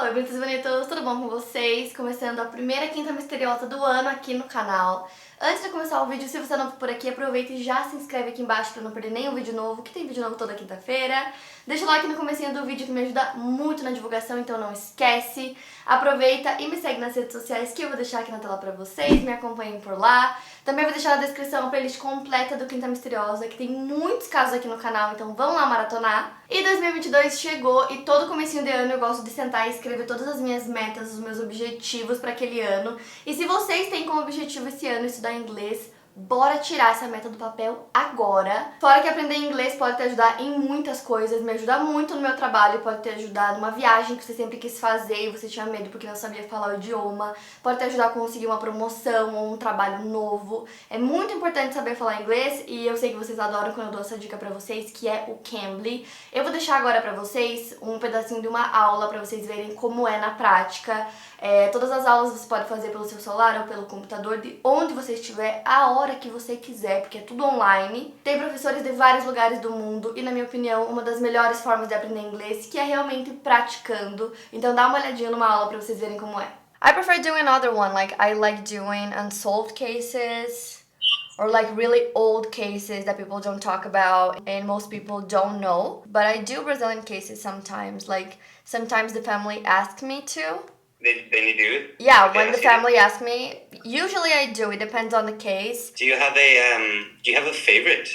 Oi, bonitos e bonitos, tudo bom com vocês? Começando a primeira quinta misteriosa do ano aqui no canal. Antes de começar o vídeo, se você não for por aqui, aproveita e já se inscreve aqui embaixo pra não perder nenhum vídeo novo, que tem vídeo novo toda quinta-feira. Deixa o like no comecinho do vídeo que me ajuda muito na divulgação, então não esquece. Aproveita e me segue nas redes sociais que eu vou deixar aqui na tela pra vocês, me acompanhem por lá. Também vou deixar na descrição a playlist completa do Quinta Misteriosa, que tem muitos casos aqui no canal, então vão lá maratonar. E 2022 chegou e todo comecinho de ano eu gosto de sentar e escrever todas as minhas metas, os meus objetivos para aquele ano. E se vocês têm como objetivo esse ano estudar inglês, bora tirar essa meta do papel agora. Fora que aprender inglês pode te ajudar em muitas coisas, me ajuda muito no meu trabalho, pode te ajudar numa viagem que você sempre quis fazer e você tinha medo porque não sabia falar o idioma, pode te ajudar a conseguir uma promoção ou um trabalho novo. É muito importante saber falar inglês e eu sei que vocês adoram quando eu dou essa dica pra vocês, que é o Cambly. Eu vou deixar agora pra vocês um pedacinho de uma aula pra vocês verem como é na prática. Todas as aulas você pode fazer pelo seu celular ou pelo computador, de onde você estiver, a hora que você quiser, porque é tudo online. Tem professores de vários lugares do mundo e, na minha opinião, uma das melhores formas de aprender inglês, que é realmente praticando. Então dá uma olhadinha numa aula pra vocês verem como é. I prefer doing another one, like I like doing unsolved cases or like really old cases that people don't talk about and most people don't know. But I do Brazilian cases sometimes, like sometimes the family asks me to. Then you do it? Yeah, when the family asks me, usually I do. It depends on the case. Do you have a favorite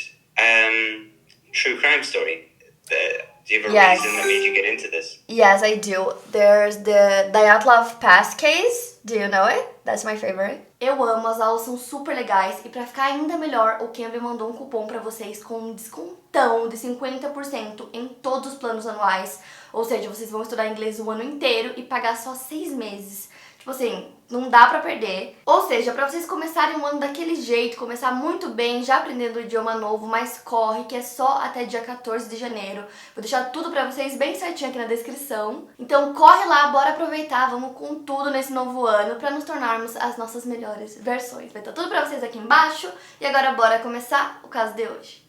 true crime story? Do you have a Yes. reason that made you get into this? Yes, I do. There's the Dyatlov Pass case. Do you know it? That's my favorite. Eu amo, as aulas são super legais e pra ficar ainda melhor, o Cambly mandou um cupom pra vocês com um descontão de 50% em todos os planos anuais. Ou seja, vocês vão estudar inglês o ano inteiro e pagar só 6 meses. Tipo assim, não dá pra perder. Ou seja, pra vocês começarem o ano daquele jeito, começar muito bem, já aprendendo um idioma novo, mas corre, que é só até dia 14 de janeiro. Vou deixar tudo pra vocês bem certinho aqui na descrição. Então corre lá, bora aproveitar, vamos com tudo nesse novo ano pra nos tornarmos as nossas melhores versões. Vai estar tudo pra vocês aqui embaixo. E agora bora começar o caso de hoje.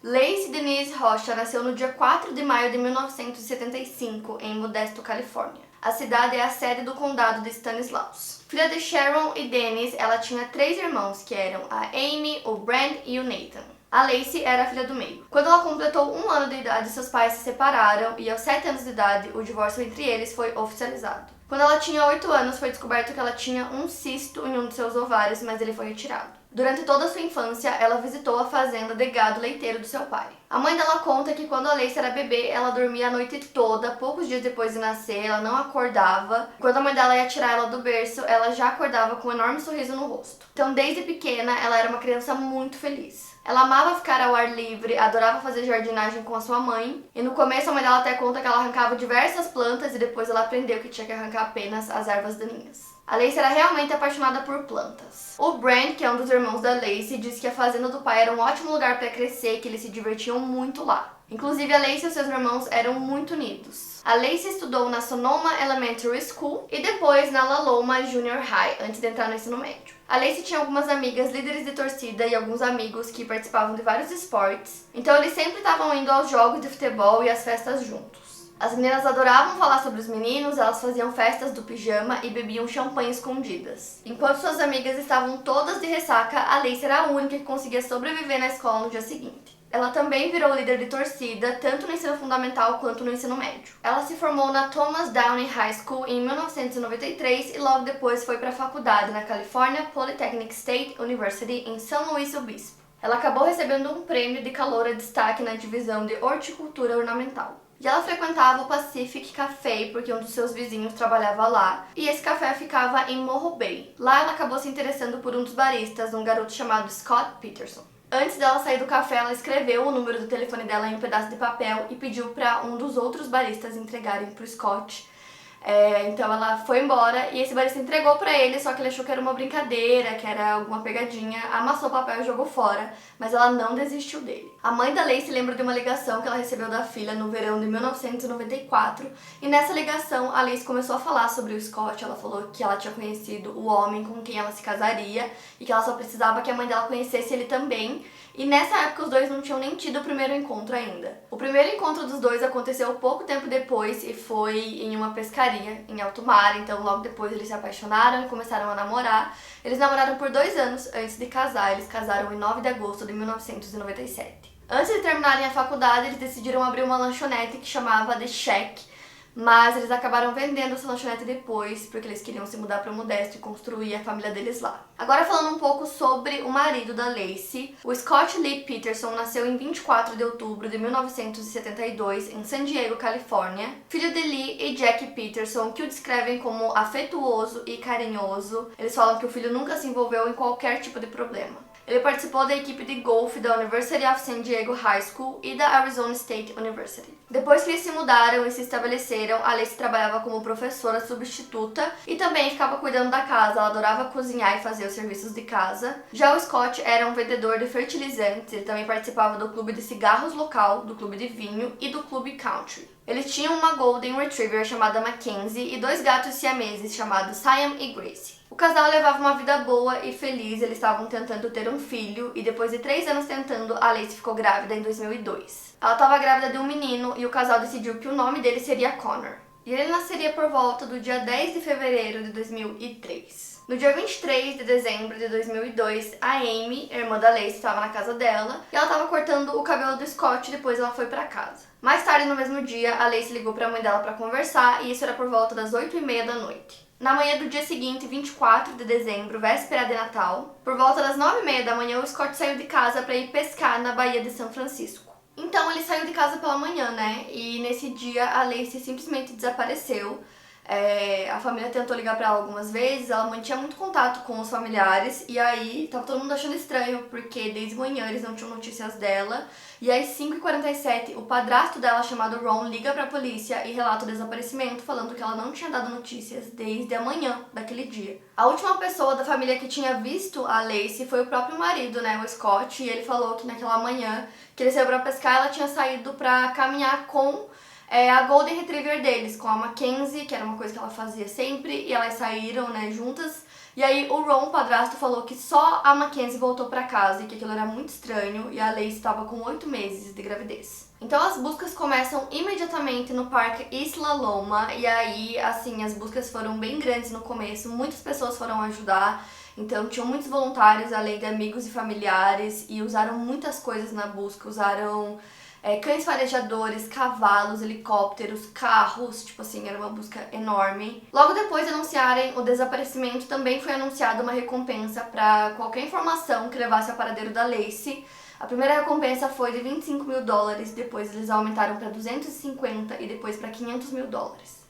Lacey Denise Rocha nasceu no dia 4 de maio de 1975, em Modesto, Califórnia. A cidade é a sede do condado de Stanislaus. Filha de Sharon e Dennis, ela tinha 3 irmãos, que eram a Amy, o Brand e o Nathan. A Lacey era a filha do meio. Quando ela completou 1 ano de idade, seus pais se separaram e aos 7 anos de idade, o divórcio entre eles foi oficializado. Quando ela tinha 8 anos, foi descoberto que ela tinha um cisto em um de seus ovários, mas ele foi retirado. Durante toda a sua infância, ela visitou a fazenda de gado leiteiro do seu pai. A mãe dela conta que quando a Lacey era bebê, ela dormia a noite toda, poucos dias depois de nascer, ela não acordava. Quando a mãe dela ia tirar ela do berço, ela já acordava com um enorme sorriso no rosto. Então, desde pequena, ela era uma criança muito feliz. Ela amava ficar ao ar livre, adorava fazer jardinagem com a sua mãe. E no começo, a mãe dela até conta que ela arrancava diversas plantas e depois ela aprendeu que tinha que arrancar apenas as ervas daninhas. A Lacey era realmente apaixonada por plantas. O Brand, que é um dos irmãos da Lacey, disse que a fazenda do pai era um ótimo lugar para crescer e que eles se divertiam muito lá. Inclusive, a Lacey e seus irmãos eram muito unidos. A Lacey estudou na Sonoma Elementary School e depois na La Loma Junior High, antes de entrar no ensino médio. A Lacey tinha algumas amigas líderes de torcida e alguns amigos que participavam de vários esportes, então eles sempre estavam indo aos jogos de futebol e às festas juntos. As meninas adoravam falar sobre os meninos, elas faziam festas do pijama e bebiam champanhe escondidas. Enquanto suas amigas estavam todas de ressaca, a Lacey era a única que conseguia sobreviver na escola no dia seguinte. Ela também virou líder de torcida, tanto no ensino fundamental quanto no ensino médio. Ela se formou na Thomas Downing High School em 1993 e logo depois foi para a faculdade na California Polytechnic State University em São Luís Obispo. Ela acabou recebendo um prêmio de caloura destaque na divisão de horticultura ornamental. E ela frequentava o Pacific Café porque um dos seus vizinhos trabalhava lá, e esse café ficava em Morro Bay. Lá ela acabou se interessando por um dos baristas, um garoto chamado Scott Peterson. Antes dela sair do café, ela escreveu o número do telefone dela em um pedaço de papel e pediu para um dos outros baristas entregarem para o Scott Então ela foi embora e esse barista entregou pra ele, só que ele achou que era uma brincadeira, que era alguma pegadinha, amassou o papel e jogou fora, mas ela não desistiu dele. A mãe da Lacey lembra de uma ligação que ela recebeu da filha no verão de 1994, e nessa ligação a Lacey começou a falar sobre o Scott. Ela falou que ela tinha conhecido o homem com quem ela se casaria e que ela só precisava que a mãe dela conhecesse ele também. E nessa época os dois não tinham nem tido o primeiro encontro ainda. O primeiro encontro dos dois aconteceu pouco tempo depois e foi em uma pescaria em alto mar. Então logo depois eles se apaixonaram e começaram a namorar. Eles namoraram por 2 anos antes de casar. Eles casaram em 9 de agosto de 1997. Antes de terminarem a faculdade, eles decidiram abrir uma lanchonete que chamava The Shack, mas eles acabaram vendendo essa lanchonete depois, porque eles queriam se mudar para Modesto e construir a família deles lá. Agora falando um pouco sobre o marido da Lacey, o Scott Lee Peterson nasceu em 24 de outubro de 1972 em San Diego, Califórnia, filho de Lee e Jackie Peterson, que o descrevem como afetuoso e carinhoso. Eles falam que o filho nunca se envolveu em qualquer tipo de problema. Ele participou da equipe de golfe da University of San Diego High School e da Arizona State University. Depois que eles se mudaram e se estabeleceram, a Lacey trabalhava como professora substituta e também ficava cuidando da casa. Ela adorava cozinhar e fazer os serviços de casa. Já o Scott era um vendedor de fertilizantes. Ele também participava do clube de cigarros local, do clube de vinho e do clube country. Eles tinham uma Golden Retriever chamada Mackenzie e 2 gatos siameses chamados Siam e Gracie. O casal levava uma vida boa e feliz, eles estavam tentando ter um filho e depois de 3 anos tentando, a Lacey ficou grávida em 2002. Ela estava grávida de um menino e o casal decidiu que o nome dele seria Connor. E ele nasceria por volta do dia 10 de fevereiro de 2003. No dia 23 de dezembro de 2002, a Amy, irmã da Lacey, estava na casa dela e ela estava cortando o cabelo do Scott e depois ela foi para casa. Mais tarde no mesmo dia, a Lacey ligou para a mãe dela para conversar e isso era por volta das 8h30 da noite. Na manhã do dia seguinte, 24 de dezembro, véspera de Natal, por volta das 9h30 da manhã, o Scott saiu de casa para ir pescar na Baía de São Francisco. Então ele saiu de casa pela manhã, né? E nesse dia a Lacey simplesmente desapareceu. A família tentou ligar pra ela algumas vezes, ela mantinha muito contato com os familiares e aí tava todo mundo achando estranho porque desde manhã eles não tinham notícias dela e às 5h47 o padrasto dela, chamado Ron, liga pra polícia e relata o desaparecimento, falando que ela não tinha dado notícias desde a manhã daquele dia. A última pessoa da família que tinha visto a Lacey foi o próprio marido, né, o Scott, e ele falou que naquela manhã que ele saiu pra pescar, ela tinha saído pra caminhar com a Golden Retriever deles, com a Mackenzie, que era uma coisa que ela fazia sempre, e elas saíram, né, juntas. E aí o Ron, o padrasto, falou que só a Mackenzie voltou pra casa e que aquilo era muito estranho e a Lacey estava com 8 meses de gravidez. Então as buscas começam imediatamente no parque Isla Loma e aí, assim, as buscas foram bem grandes no começo, muitas pessoas foram ajudar. Então tinham muitos voluntários, além de amigos e familiares, e usaram muitas coisas na busca, usaram cães farejadores, cavalos, helicópteros, carros, tipo assim, era uma busca enorme. Logo depois de anunciarem o desaparecimento, também foi anunciada uma recompensa para qualquer informação que levasse ao paradeiro da Lacey. A primeira recompensa foi de $25 mil, depois eles aumentaram para 250 e depois para $500 mil.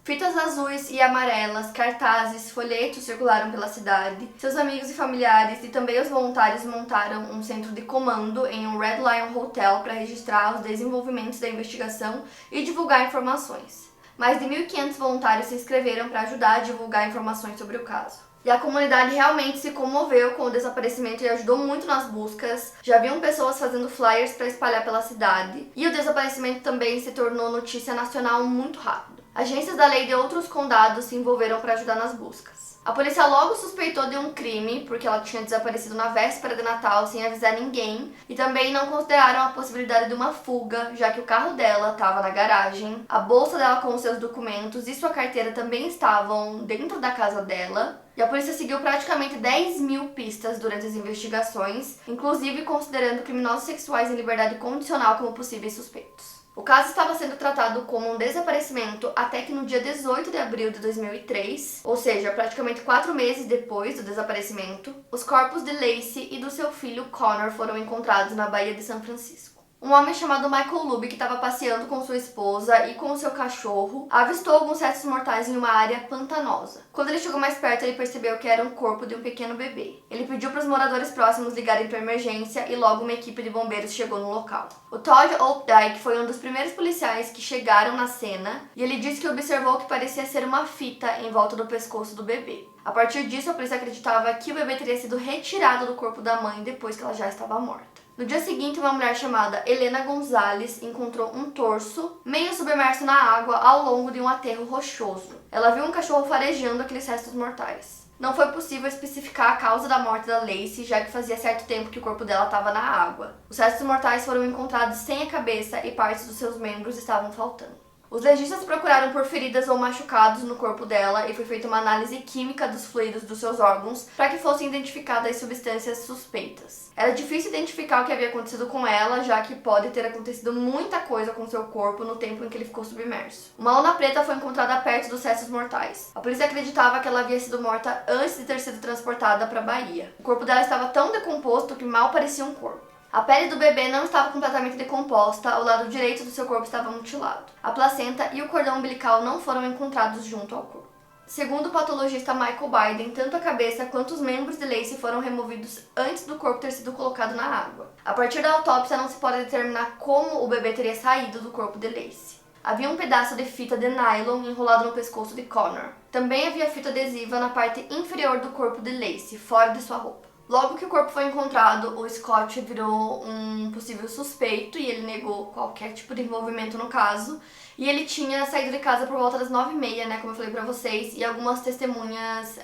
Fitas azuis e amarelas, cartazes, folhetos circularam pela cidade. Seus amigos e familiares e também os voluntários montaram um centro de comando em um Red Lion Hotel para registrar os desenvolvimentos da investigação e divulgar informações. Mais de 1.500 voluntários se inscreveram para ajudar a divulgar informações sobre o caso. E a comunidade realmente se comoveu com o desaparecimento e ajudou muito nas buscas. Já haviam pessoas fazendo flyers para espalhar pela cidade. E o desaparecimento também se tornou notícia nacional muito rápido. Agências da lei de outros condados se envolveram para ajudar nas buscas. A polícia logo suspeitou de um crime, porque ela tinha desaparecido na véspera de Natal sem avisar ninguém, e também não consideraram a possibilidade de uma fuga, já que o carro dela estava na garagem, a bolsa dela com os seus documentos e sua carteira também estavam dentro da casa dela, e a polícia seguiu praticamente 10 mil pistas durante as investigações, inclusive considerando criminosos sexuais em liberdade condicional como possíveis suspeitos. O caso estava sendo tratado como um desaparecimento até que no dia 18 de abril de 2003, ou seja, praticamente 4 meses depois do desaparecimento, os corpos de Lacey e do seu filho Connor foram encontrados na Baía de São Francisco. Um homem chamado Michael Luby, que estava passeando com sua esposa e com o seu cachorro, avistou alguns restos mortais em uma área pantanosa. Quando ele chegou mais perto, ele percebeu que era o corpo de um pequeno bebê. Ele pediu para os moradores próximos ligarem para a emergência e logo uma equipe de bombeiros chegou no local. O Todd Opdyke foi um dos primeiros policiais que chegaram na cena e ele disse que observou o que parecia ser uma fita em volta do pescoço do bebê. A partir disso, a polícia acreditava que o bebê teria sido retirado do corpo da mãe depois que ela já estava morta. No dia seguinte, uma mulher chamada Helena Gonzalez encontrou um torso meio submerso na água ao longo de um aterro rochoso. Ela viu um cachorro farejando aqueles restos mortais. Não foi possível especificar a causa da morte da Lacey, já que fazia certo tempo que o corpo dela estava na água. Os restos mortais foram encontrados sem a cabeça e partes dos seus membros estavam faltando. Os legistas procuraram por feridas ou machucados no corpo dela e foi feita uma análise química dos fluidos dos seus órgãos para que fossem identificadas substâncias suspeitas. Era difícil identificar o que havia acontecido com ela, já que pode ter acontecido muita coisa com seu corpo no tempo em que ele ficou submerso. Uma lona preta foi encontrada perto dos restos mortais. A polícia acreditava que ela havia sido morta antes de ter sido transportada para a Bahia. O corpo dela estava tão decomposto que mal parecia um corpo. A pele do bebê não estava completamente decomposta, o lado direito do seu corpo estava mutilado. A placenta e o cordão umbilical não foram encontrados junto ao corpo. Segundo o patologista Michael Biden, tanto a cabeça quanto os membros de Lacey foram removidos antes do corpo ter sido colocado na água. A partir da autópsia não se pode determinar como o bebê teria saído do corpo de Lacey. Havia um pedaço de fita de nylon enrolado no pescoço de Connor. Também havia fita adesiva na parte inferior do corpo de Lacey, fora de sua roupa. Logo que o corpo foi encontrado, o Scott virou um possível suspeito e ele negou qualquer tipo de envolvimento no caso. E ele tinha saído de casa por volta das 9h30, né, como eu falei pra vocês, e algumas testemunhas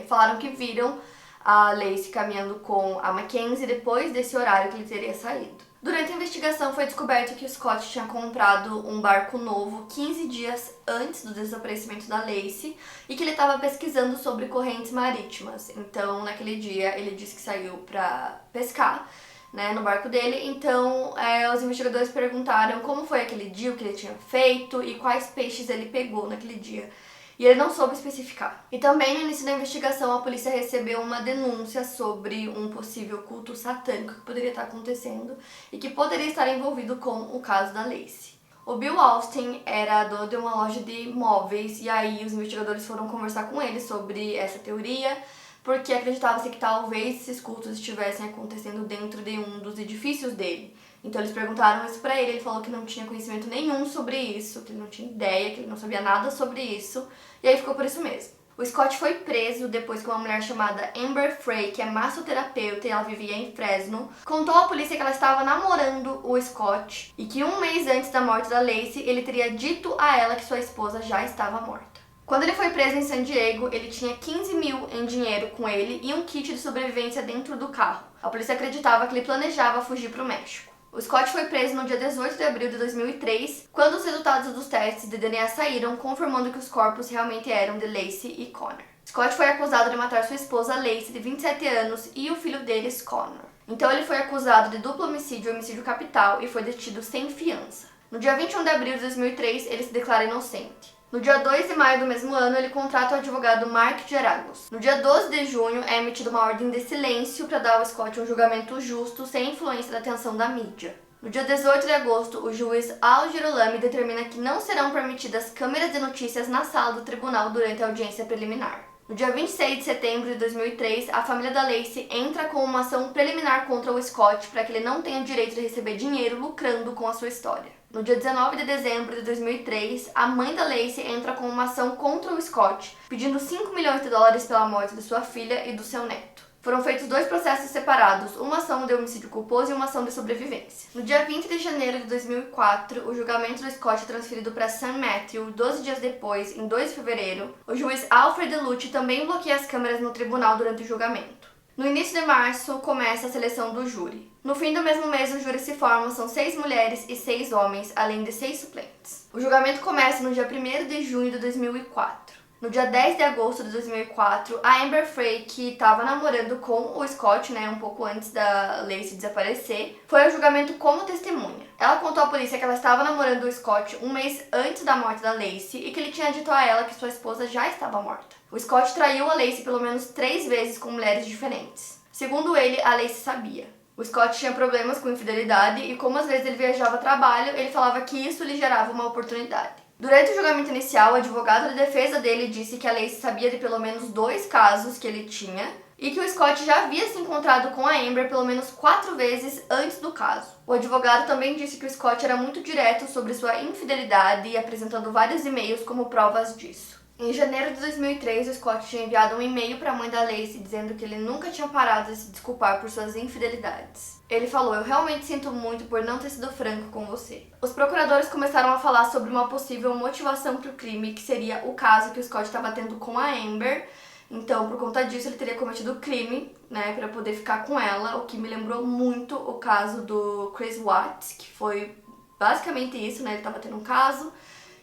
falaram que viram a Lacey caminhando com a Mackenzie depois desse horário que ele teria saído. Durante a investigação foi descoberto que o Scott tinha comprado um barco novo 15 dias antes do desaparecimento da Lacey e que ele estava pesquisando sobre correntes marítimas. Então, naquele dia, ele disse que saiu para pescar, né, no barco dele. Então, os investigadores perguntaram como foi aquele dia, o que ele tinha feito e quais peixes ele pegou naquele dia. E ele não soube especificar. E também no início da investigação a polícia recebeu uma denúncia sobre um possível culto satânico que poderia estar acontecendo e que poderia estar envolvido com o caso da Lacey. O Bill Austin era dono de uma loja de móveis e aí os investigadores foram conversar com ele sobre essa teoria, porque acreditava-se que talvez esses cultos estivessem acontecendo dentro de um dos edifícios dele. Então eles perguntaram isso pra ele falou que não tinha conhecimento nenhum sobre isso, que ele não tinha ideia, que ele não sabia nada sobre isso, e aí ficou por isso mesmo. O Scott foi preso depois que uma mulher chamada Amber Frey, que é massoterapeuta e ela vivia em Fresno, contou à polícia que ela estava namorando o Scott e que um mês antes da morte da Lacey, ele teria dito a ela que sua esposa já estava morta. Quando ele foi preso em San Diego, ele tinha 15 mil em dinheiro com ele e um kit de sobrevivência dentro do carro. A polícia acreditava que ele planejava fugir para o México. O Scott foi preso no dia 18 de abril de 2003, quando os resultados dos testes de DNA saíram, confirmando que os corpos realmente eram de Lacey e Connor. Scott foi acusado de matar sua esposa Lacey, de 27 anos, e o filho deles, Connor. Então ele foi acusado de duplo homicídio e homicídio capital e foi detido sem fiança. No dia 21 de abril de 2003, ele se declara inocente. No dia 2 de maio do mesmo ano, ele contrata o advogado Mark Geragos. No dia 12 de junho, é emitida uma ordem de silêncio para dar ao Scott um julgamento justo, sem influência da atenção da mídia. No dia 18 de agosto, o juiz Al Girolami determina que não serão permitidas câmeras de notícias na sala do tribunal durante a audiência preliminar. No dia 26 de setembro de 2003, a família da Lacey entra com uma ação preliminar contra o Scott para que ele não tenha direito de receber dinheiro lucrando com a sua história. No dia 19 de dezembro de 2003, a mãe da Lacey entra com uma ação contra o Scott, pedindo 5 milhões de dólares pela morte de sua filha e do seu neto. Foram feitos 2 processos separados, uma ação de homicídio culposo e uma ação de sobrevivência. No dia 20 de janeiro de 2004, o julgamento do Scott é transferido para San Matthew. 12 dias depois, em 2 de fevereiro, o juiz Alfred DeLucci também bloqueia as câmeras no tribunal durante o julgamento. No início de março, começa a seleção do júri. No fim do mesmo mês, o júri se forma, são 6 mulheres e 6 homens, além de 6 suplentes. O julgamento começa no dia 1º de junho de 2004. No dia 10 de agosto de 2004, a Amber Frey, que estava namorando com o Scott, né, um pouco antes da Lacey desaparecer, foi ao julgamento como testemunha. Ela contou à polícia que ela estava namorando o Scott um mês antes da morte da Lacey e que ele tinha dito a ela que sua esposa já estava morta. O Scott traiu a Lacey pelo menos 3 vezes com mulheres diferentes. Segundo ele, a Lacey sabia. O Scott tinha problemas com infidelidade e como às vezes ele viajava a trabalho, ele falava que isso lhe gerava uma oportunidade. Durante o julgamento inicial, o advogado de defesa dele disse que a Lacey sabia de pelo menos 2 casos que ele tinha e que o Scott já havia se encontrado com a Amber pelo menos 4 vezes antes do caso. O advogado também disse que o Scott era muito direto sobre sua infidelidade e apresentando vários e-mails como provas disso. Em janeiro de 2003, o Scott tinha enviado um e-mail para a mãe da Lacey dizendo que ele nunca tinha parado de se desculpar por suas infidelidades. Ele falou: "Eu realmente sinto muito por não ter sido franco com você." Os procuradores começaram a falar sobre uma possível motivação para o crime, que seria o caso que o Scott estava tendo com a Amber. Então, por conta disso, ele teria cometido o crime, né, para poder ficar com ela, o que me lembrou muito o caso do Chris Watts, que foi basicamente isso, né, ele estava tendo um caso.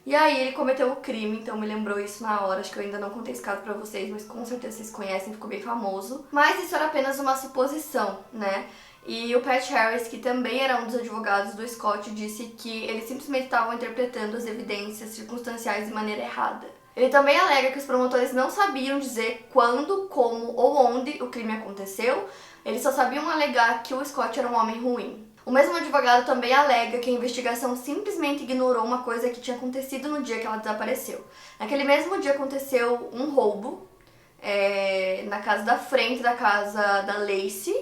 E aí ele cometeu o crime, então me lembrou isso na hora. Acho que eu ainda não contei esse caso pra vocês, mas com certeza vocês conhecem, ficou bem famoso. Mas isso era apenas uma suposição, né? E o Pat Harris, que também era um dos advogados do Scott, disse que eles simplesmente estavam interpretando as evidências circunstanciais de maneira errada. Ele também alega que os promotores não sabiam dizer quando, como ou onde o crime aconteceu, eles só sabiam alegar que o Scott era um homem ruim. O mesmo advogado também alega que a investigação simplesmente ignorou uma coisa que tinha acontecido no dia que ela desapareceu. Naquele mesmo dia aconteceu um roubo na casa da frente da casa da Lacey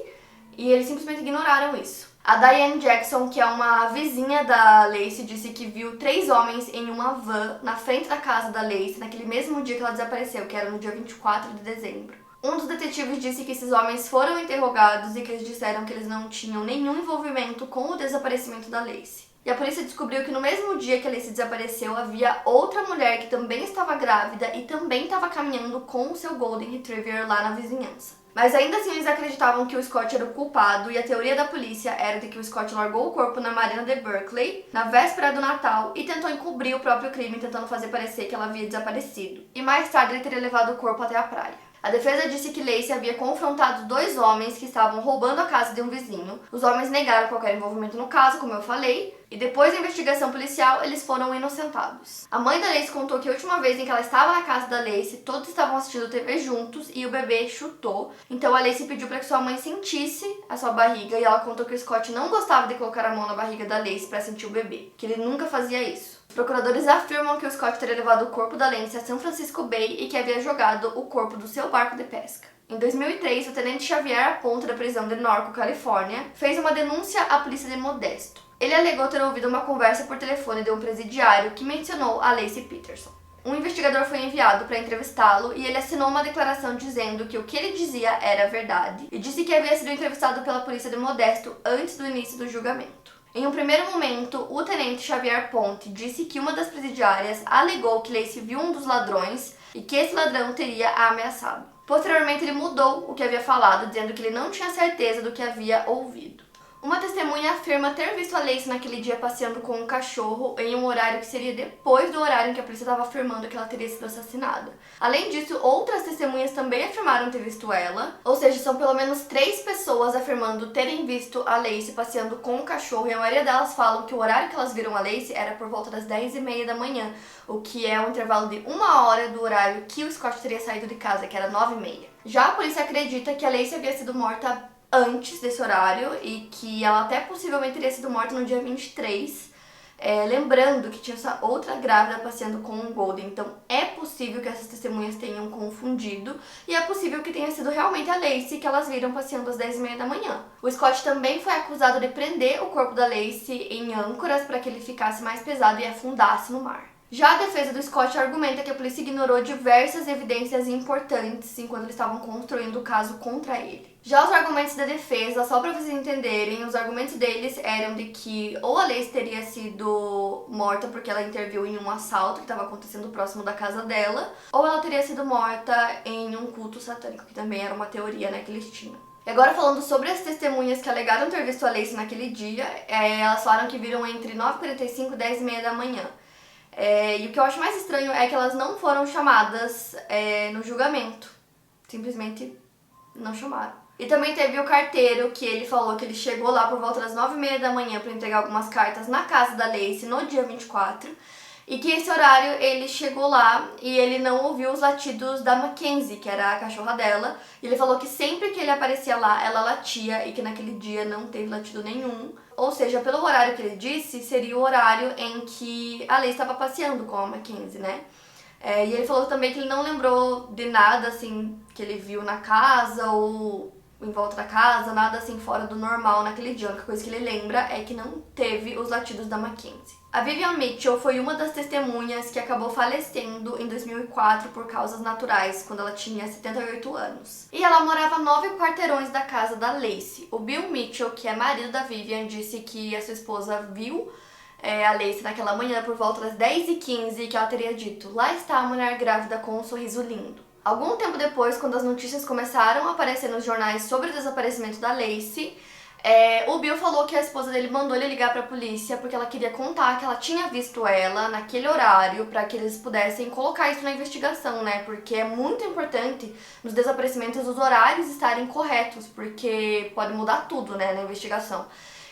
e eles simplesmente ignoraram isso. A Diane Jackson, que é uma vizinha da Lacey, disse que viu 3 homens em uma van na frente da casa da Lacey naquele mesmo dia que ela desapareceu, que era no dia 24 de dezembro. Um dos detetives disse que esses homens foram interrogados e que eles disseram que eles não tinham nenhum envolvimento com o desaparecimento da Lacey. E a polícia descobriu que no mesmo dia que a Lacey desapareceu, havia outra mulher que também estava grávida e também estava caminhando com o seu Golden Retriever lá na vizinhança. Mas ainda assim eles acreditavam que o Scott era o culpado e a teoria da polícia era de que o Scott largou o corpo na marina de Berkeley na véspera do Natal e tentou encobrir o próprio crime, tentando fazer parecer que ela havia desaparecido. E mais tarde ele teria levado o corpo até a praia. A defesa disse que Lacey havia confrontado 2 homens que estavam roubando a casa de um vizinho. Os homens negaram qualquer envolvimento no caso, como eu falei, e depois da investigação policial, eles foram inocentados. A mãe da Lacey contou que a última vez em que ela estava na casa da Lacey, todos estavam assistindo TV juntos e o bebê chutou. Então a Lacey pediu para que sua mãe sentisse a sua barriga e ela contou que o Scott não gostava de colocar a mão na barriga da Lacey para sentir o bebê, que ele nunca fazia isso. Os procuradores afirmam que o Scott teria levado o corpo da Lacey a São Francisco Bay e que havia jogado o corpo do seu barco de pesca. Em 2003, o tenente Xavier Aponte, da prisão de Norco, Califórnia, fez uma denúncia à polícia de Modesto. Ele alegou ter ouvido uma conversa por telefone de um presidiário que mencionou a Laci Peterson. Um investigador foi enviado para entrevistá-lo e ele assinou uma declaração dizendo que o que ele dizia era verdade e disse que havia sido entrevistado pela polícia de Modesto antes do início do julgamento. Em um primeiro momento, o tenente Xavier Ponte disse que uma das presidiárias alegou que Lacey viu um dos ladrões e que esse ladrão teria a ameaçado. Posteriormente, ele mudou o que havia falado, dizendo que ele não tinha certeza do que havia ouvido. Uma testemunha afirma ter visto a Lacey naquele dia passeando com um cachorro em um horário que seria depois do horário em que a polícia estava afirmando que ela teria sido assassinada. Além disso, outras testemunhas também afirmaram ter visto ela, ou seja, são pelo menos 3 pessoas afirmando terem visto a Lacey passeando com um cachorro e a maioria delas falam que o horário que elas viram a Lacey era por volta das 10h30 da manhã, o que é um intervalo de 1 hora do horário que o Scott teria saído de casa, que era 9h30. Já a polícia acredita que a Lacey havia sido morta antes desse horário e que ela até possivelmente teria sido morta no dia 23, lembrando que tinha essa outra grávida passeando com um Golden, então é possível que essas testemunhas tenham confundido e é possível que tenha sido realmente a Lacey que elas viram passeando às 10h30 da manhã. O Scott também foi acusado de prender o corpo da Lacey em âncoras para que ele ficasse mais pesado e afundasse no mar. Já a defesa do Scott argumenta que a polícia ignorou diversas evidências importantes enquanto eles estavam construindo o caso contra ele. Já os argumentos da defesa, só para vocês entenderem, os argumentos deles eram de que ou a Lacey teria sido morta porque ela interviu em um assalto que estava acontecendo próximo da casa dela, ou ela teria sido morta em um culto satânico, que também era uma teoria, né, que eles tinham. E agora falando sobre as testemunhas que alegaram ter visto a Lacey naquele dia, elas falaram que viram entre 9h45 e 10h30 da manhã. E o que eu acho mais estranho é que elas não foram chamadas no julgamento. Simplesmente não chamaram. E também teve o carteiro, que ele falou que ele chegou lá por volta das 9h30 da manhã para entregar algumas cartas na casa da Lacey no dia 24. e que esse horário ele chegou lá e ele não ouviu os latidos da Mackenzie, que era a cachorra dela, e ele falou que sempre que ele aparecia lá, ela latia e que naquele dia não teve latido nenhum. Ou seja, pelo horário que ele disse, seria o horário em que a Lacey estava passeando com a Mackenzie, né? E ele falou também que ele não lembrou de nada, assim, que ele viu na casa ou em volta da casa, nada assim fora do normal naquele dia. A única coisa que ele lembra é que não teve os latidos da Mackenzie. A Vivian Mitchell foi uma das testemunhas que acabou falecendo em 2004 por causas naturais, quando ela tinha 78 anos. E ela morava a 9 quarteirões da casa da Lacey. O Bill Mitchell, que é marido da Vivian, disse que a sua esposa viu a Lacey naquela manhã por volta das 10h15, que ela teria dito: "Lá está a mulher grávida com um sorriso lindo". Algum tempo depois, quando as notícias começaram a aparecer nos jornais sobre o desaparecimento da Lacey, o Bill falou que a esposa dele mandou ele ligar para a polícia porque ela queria contar que ela tinha visto ela naquele horário para que eles pudessem colocar isso na investigação, né? Porque é muito importante nos desaparecimentos os horários estarem corretos, porque pode mudar tudo, né, na investigação.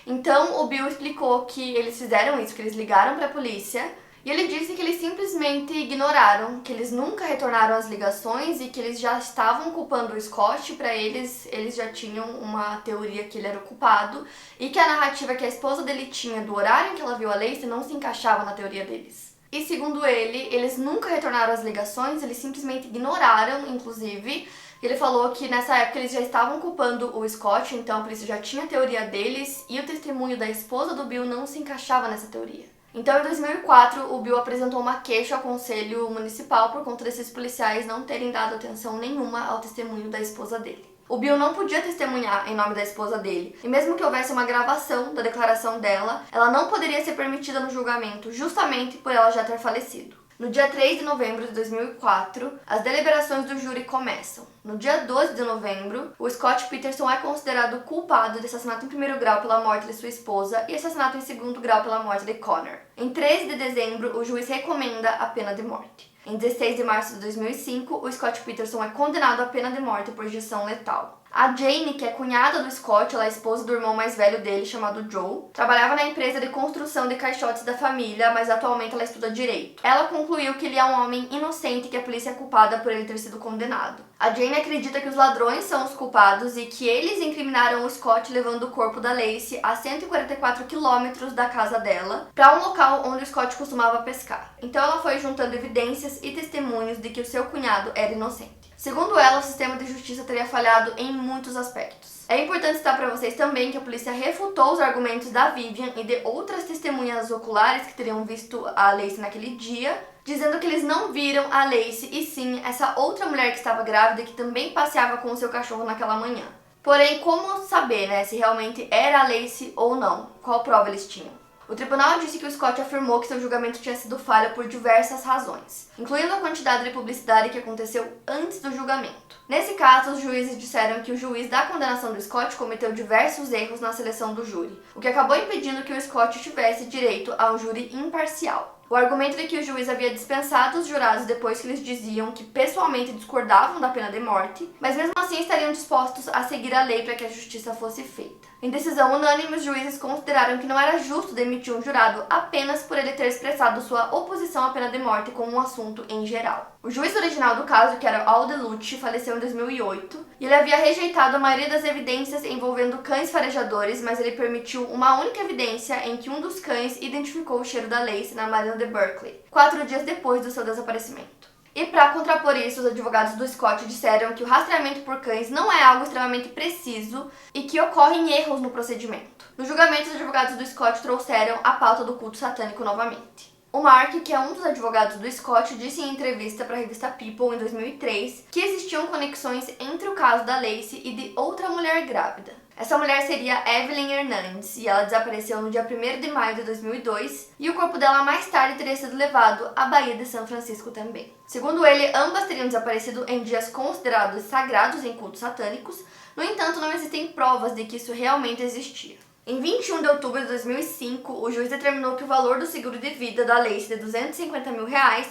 Então o Bill explicou que eles fizeram isso, que eles ligaram para a polícia. E ele disse que eles simplesmente ignoraram, que eles nunca retornaram as ligações e que eles já estavam culpando o Scott. Para eles já tinham uma teoria que ele era o culpado e que a narrativa que a esposa dele tinha do horário em que ela viu a Lacey não se encaixava na teoria deles. E segundo ele, eles nunca retornaram as ligações, eles simplesmente ignoraram, inclusive. Ele falou que nessa época eles já estavam culpando o Scott, então a polícia já tinha a teoria deles e o testemunho da esposa do Bill não se encaixava nessa teoria. Então, em 2004, o Bill apresentou uma queixa ao Conselho Municipal por conta desses policiais não terem dado atenção nenhuma ao testemunho da esposa dele. O Bill não podia testemunhar em nome da esposa dele, e mesmo que houvesse uma gravação da declaração dela, ela não poderia ser permitida no julgamento, justamente por ela já ter falecido. No dia 3 de novembro de 2004, as deliberações do júri começam. No dia 12 de novembro, o Scott Peterson é considerado culpado de assassinato em primeiro grau pela morte de sua esposa e assassinato em segundo grau pela morte de Connor. Em 13 de dezembro, o juiz recomenda a pena de morte. Em 16 de março de 2005, o Scott Peterson é condenado à pena de morte por injeção letal. A Jane, que é cunhada do Scott, ela é esposa do irmão mais velho dele, chamado Joe, trabalhava na empresa de construção de caixotes da família, mas atualmente ela estuda direito. Ela concluiu que ele é um homem inocente e que a polícia é culpada por ele ter sido condenado. A Jane acredita que os ladrões são os culpados e que eles incriminaram o Scott levando o corpo da Lacey a 144 quilômetros da casa dela para um local onde o Scott costumava pescar. Então ela foi juntando evidências e testemunhos de que o seu cunhado era inocente. Segundo ela, o sistema de justiça teria falhado em muitos aspectos. É importante citar para vocês também que a polícia refutou os argumentos da Vivian e de outras testemunhas oculares que teriam visto a Lacey naquele dia, dizendo que eles não viram a Lacey e sim essa outra mulher que estava grávida e que também passeava com o seu cachorro naquela manhã. Porém, como saber, né, se realmente era a Lacey ou não? Qual prova eles tinham? O tribunal disse que o Scott afirmou que seu julgamento tinha sido falho por diversas razões, incluindo a quantidade de publicidade que aconteceu antes do julgamento. Nesse caso, os juízes disseram que o juiz da condenação do Scott cometeu diversos erros na seleção do júri, o que acabou impedindo que o Scott tivesse direito a um júri imparcial. O argumento de que o juiz havia dispensado os jurados depois que eles diziam que pessoalmente discordavam da pena de morte, mas mesmo assim estariam dispostos a seguir a lei para que a justiça fosse feita. Em decisão unânime, os juízes consideraram que não era justo demitir um jurado apenas por ele ter expressado sua oposição à pena de morte como um assunto em geral. O juiz original do caso, que era Al DeLucci, faleceu em 2008 e ele havia rejeitado a maioria das evidências envolvendo cães farejadores, mas ele permitiu uma única evidência em que um dos cães identificou o cheiro da Lacey na Marina de Berkeley, 4 dias depois do seu desaparecimento. E para contrapor isso, os advogados do Scott disseram que o rastreamento por cães não é algo extremamente preciso e que ocorrem erros no procedimento. No julgamento, os advogados do Scott trouxeram a pauta do culto satânico novamente. O Mark, que é um dos advogados do Scott, disse em entrevista para a revista People em 2003 que existiam conexões entre o caso da Lacey e de outra mulher grávida. Essa mulher seria Evelyn Hernandez e ela desapareceu no dia 1º de maio de 2002 e o corpo dela mais tarde teria sido levado à Baía de São Francisco também. Segundo ele, ambas teriam desaparecido em dias considerados sagrados em cultos satânicos, no entanto não existem provas de que isso realmente existia. Em 21 de outubro de 2005, o juiz determinou que o valor do seguro de vida da Lacey de R$250 mil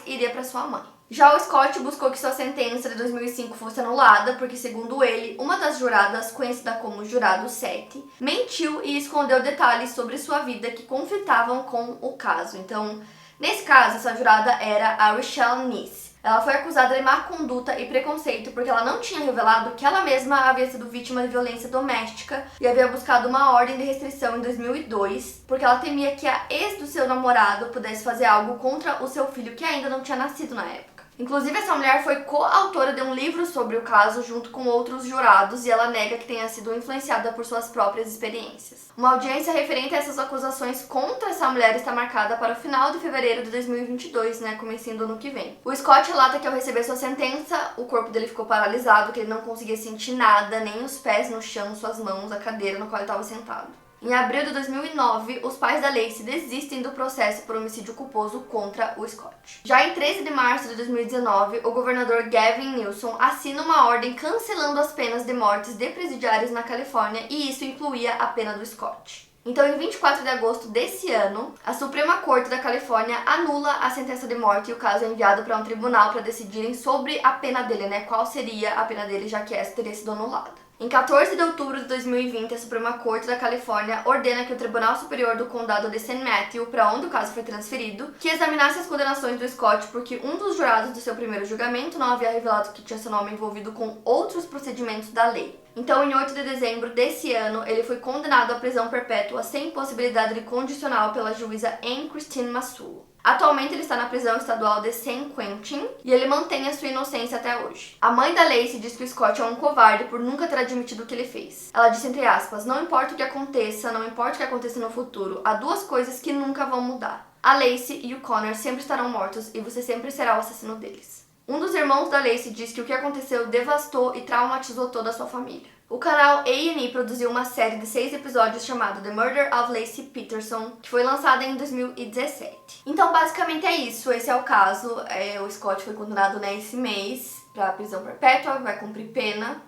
iria para sua mãe. Já o Scott buscou que sua sentença de 2005 fosse anulada porque, segundo ele, uma das juradas, conhecida como Jurado 7, mentiu e escondeu detalhes sobre sua vida que conflitavam com o caso. Então, Nesse caso, essa jurada era a Richelle Nice. Ela foi acusada de má conduta e preconceito porque ela não tinha revelado que ela mesma havia sido vítima de violência doméstica e havia buscado uma ordem de restrição em 2002 porque ela temia que a ex do seu namorado pudesse fazer algo contra o seu filho que ainda não tinha nascido na época. Inclusive, essa mulher foi coautora de um livro sobre o caso junto com outros jurados e ela nega que tenha sido influenciada por suas próprias experiências. Uma audiência referente a essas acusações contra essa mulher está marcada para o final de fevereiro de 2022, comecinho do ano que vem. O Scott relata que ao receber sua sentença, o corpo dele ficou paralisado, que ele não conseguia sentir nada, nem os pés no chão, suas mãos, a cadeira no qual ele estava sentado. Em abril de 2009, os pais da Lacey desistem do processo por homicídio culposo contra o Scott. Já em 13 de março de 2019, o governador Gavin Newsom assina uma ordem cancelando as penas de mortes de presidiários na Califórnia e isso incluía a pena do Scott. Então, em 24 de agosto desse ano, a Suprema Corte da Califórnia anula a sentença de morte e o caso é enviado para um tribunal para decidirem sobre a pena dele, qual seria a pena dele, já que essa teria sido anulada. Em 14 de outubro de 2020, a Suprema Corte da Califórnia ordena que o Tribunal Superior do Condado de St. Matthew, para onde o caso foi transferido, que examinasse as condenações do Scott porque um dos jurados do seu primeiro julgamento não havia revelado que tinha seu nome envolvido com outros procedimentos da lei. Então, em 8 de dezembro desse ano, ele foi condenado à prisão perpétua sem possibilidade de condicional pela juíza Anne Christine Massulo. Atualmente ele está na prisão estadual de San Quentin e ele mantém a sua inocência até hoje. A mãe da Lacey diz que o Scott é um covarde por nunca ter admitido o que ele fez. Ela disse, entre aspas, não importa o que aconteça, não importa o que aconteça no futuro, há duas coisas que nunca vão mudar. A Lacey e o Connor sempre estarão mortos e você sempre será o assassino deles. Um dos irmãos da Lacey diz que o que aconteceu devastou e traumatizou toda a sua família. O canal A&E produziu uma série de 6 episódios chamada The Murder of Laci Peterson, que foi lançada em 2017. Então, basicamente é isso, esse é o caso. O Scott foi condenado esse mês para prisão perpétua, vai cumprir pena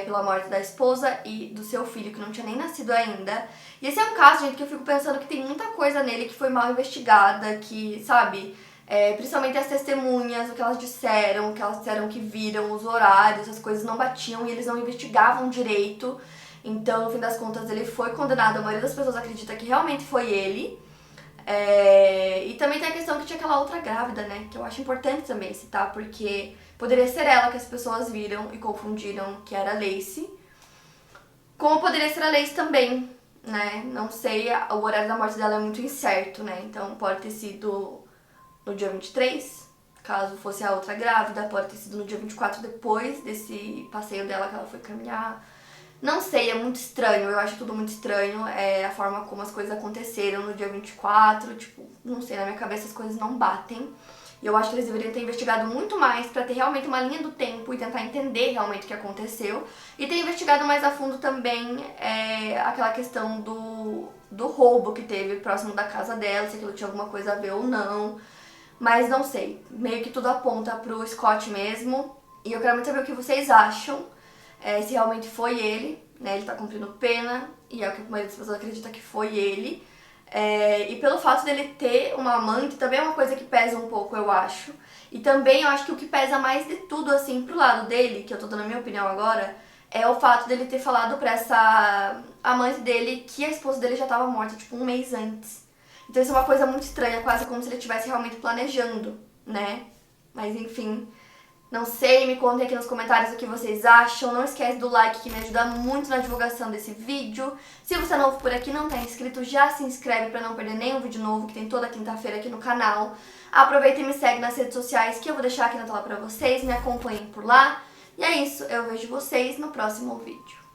pela morte da esposa e do seu filho, que não tinha nem nascido ainda. E esse é um caso, gente, que eu fico pensando que tem muita coisa nele que foi mal investigada, que, sabe... principalmente as testemunhas, o que elas disseram que viram, os horários, as coisas não batiam e eles não investigavam direito. Então, no fim das contas, ele foi condenado. A maioria das pessoas acredita que realmente foi ele. E também tem a questão que tinha aquela outra grávida, que eu acho importante também citar, porque poderia ser ela que as pessoas viram e confundiram que era a Lacey. Como poderia ser a Lacey também, Não sei, o horário da morte dela é muito incerto, Então pode ter sido no dia 23, caso fosse a outra grávida, pode ter sido no dia 24 depois desse passeio dela que ela foi caminhar. Não sei, é muito estranho, eu acho tudo muito estranho, a forma como as coisas aconteceram no dia 24, não sei, na minha cabeça as coisas não batem. E eu acho que eles deveriam ter investigado muito mais pra ter realmente uma linha do tempo e tentar entender realmente o que aconteceu. E ter investigado mais a fundo também aquela questão do roubo que teve próximo da casa dela, se aquilo tinha alguma coisa a ver ou não. Mas não sei, meio que tudo aponta pro Scott mesmo. E eu quero muito saber o que vocês acham, se realmente foi ele, ele tá cumprindo pena, e é o que a maioria das pessoas acredita que foi ele. E pelo fato dele ter uma amante, também é uma coisa que pesa um pouco, eu acho. E também eu acho que o que pesa mais de tudo, assim, pro lado dele, que eu tô dando a minha opinião agora, é o fato dele ter falado pra essa amante dele que a esposa dele já tava morta, um mês antes. Então isso é uma coisa muito estranha, quase como se ele estivesse realmente planejando, Mas enfim, não sei, me contem aqui nos comentários o que vocês acham. Não esquece do like que me ajuda muito na divulgação desse vídeo. Se você é novo por aqui e não tá inscrito, já se inscreve pra não perder nenhum vídeo novo que tem toda quinta-feira aqui no canal. Aproveita e me segue nas redes sociais que eu vou deixar aqui na tela pra vocês, me acompanhem por lá. E é isso, eu vejo vocês no próximo vídeo.